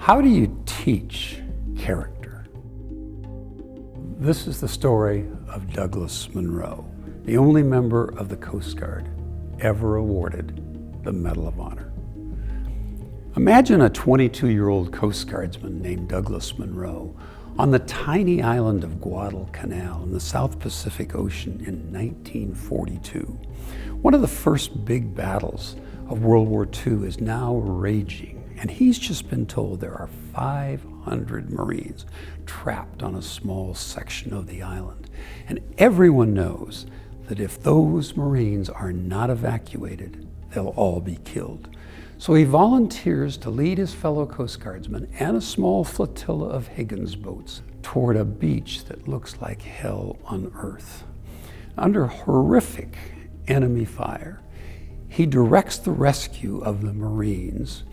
How do you teach character? This is the story of Douglas Munro, the only member of the Coast Guard ever awarded the Medal of Honor. Imagine a 22-year-old Coast Guardsman named Douglas Munro on the tiny island of Guadalcanal in the South Pacific Ocean in 1942. One of the first big battles of World War II is now raging, and he's just been told there are 500 Marines trapped on a small section of the island. And everyone knows that if those Marines are not evacuated, they'll all be killed. So he volunteers to lead his fellow Coast Guardsmen and a small flotilla of Higgins boats toward a beach that looks like hell on earth. Under horrific enemy fire, he directs the rescue of the Marines,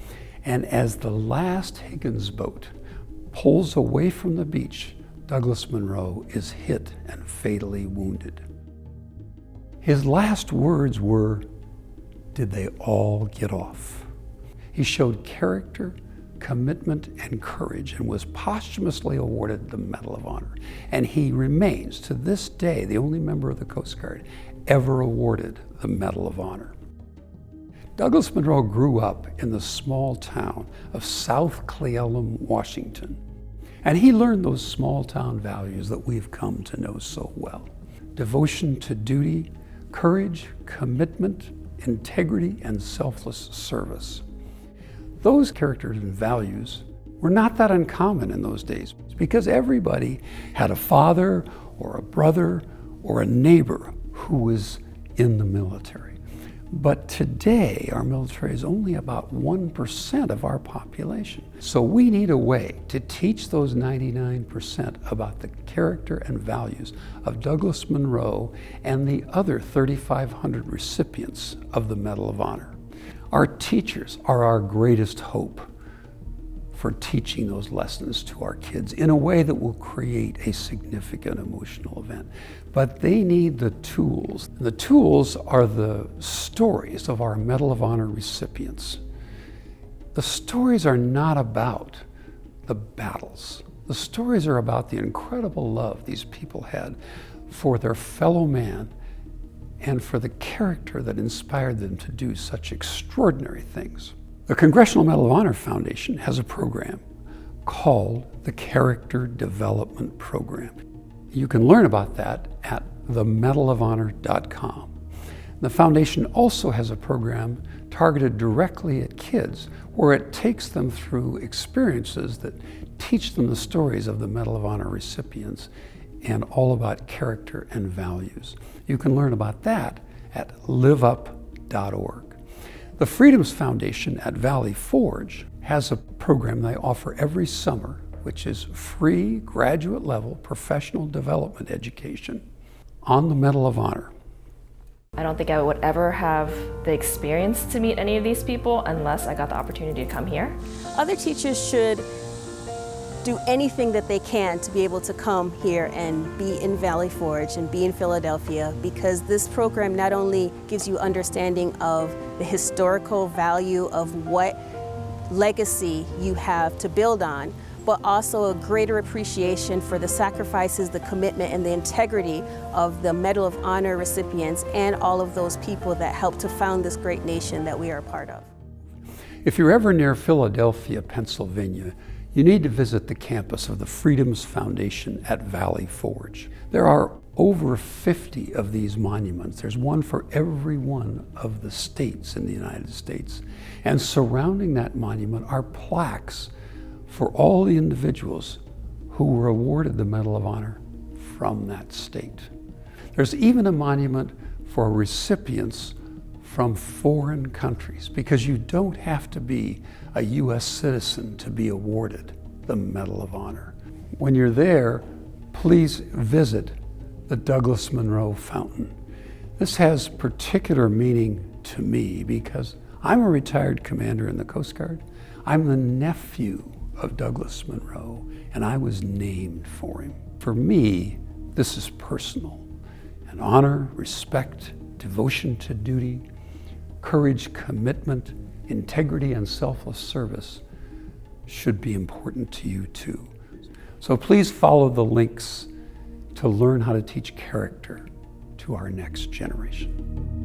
and as the last Higgins boat pulls away from the beach, Douglas Munro is hit and fatally wounded. His last words were, "Did they all get off?" He showed character, commitment, and courage and was posthumously awarded the Medal of Honor. And he remains, to this day, the only member of the Coast Guard ever awarded the Medal of Honor. Douglas Munro grew up in the small town of South Cle Elum, Washington. And he learned those small town values that we've come to know so well. Devotion to duty, courage, commitment, integrity, and selfless service. Those characters and values were not that uncommon in those days because everybody had a father or a brother or a neighbor who was in the military. But today, our military is only about 1% of our population. So we need a way to teach those 99% about the character and values of Douglas Munro and the other 3,500 recipients of the Medal of Honor. Our teachers are our greatest hope for teaching those lessons to our kids in a way that will create a significant emotional event. But they need the tools. The tools are the stories of our Medal of Honor recipients. The stories are not about the battles. The stories are about the incredible love these people had for their fellow man and for the character that inspired them to do such extraordinary things. The Congressional Medal of Honor Foundation has a program called the Character Development Program. You can learn about that at themedalofhonor.com. The foundation also has a program targeted directly at kids where it takes them through experiences that teach them the stories of the Medal of Honor recipients and all about character and values. You can learn about that at liveup.org. The Freedoms Foundation at Valley Forge has a program they offer every summer, which is free graduate-level professional development education on the Medal of Honor. I don't think I would ever have the experience to meet any of these people unless I got the opportunity to come here. Other teachers should do anything that they can to be able to come here and be in Valley Forge and be in Philadelphia, because this program not only gives you understanding of the historical value of what legacy you have to build on, but also a greater appreciation for the sacrifices, the commitment, and the integrity of the Medal of Honor recipients and all of those people that helped to found this great nation that we are a part of. If you're ever near Philadelphia, Pennsylvania, you need to visit the campus of the Freedoms Foundation at Valley Forge. There are over 50 of these monuments. There's one for every one of the states in the United States. And surrounding that monument are plaques for all the individuals who were awarded the Medal of Honor from that state. There's even a monument for recipients from foreign countries, because you don't have to be a U.S. citizen to be awarded the Medal of Honor. When you're there, please visit the Douglas Munro Fountain. This has particular meaning to me because I'm a retired commander in the Coast Guard. I'm the nephew of Douglas Munro, and I was named for him. For me, this is personal. And honor, respect, devotion to duty, courage, commitment, integrity, and selfless service should be important to you too. So please follow the links to learn how to teach character to our next generation.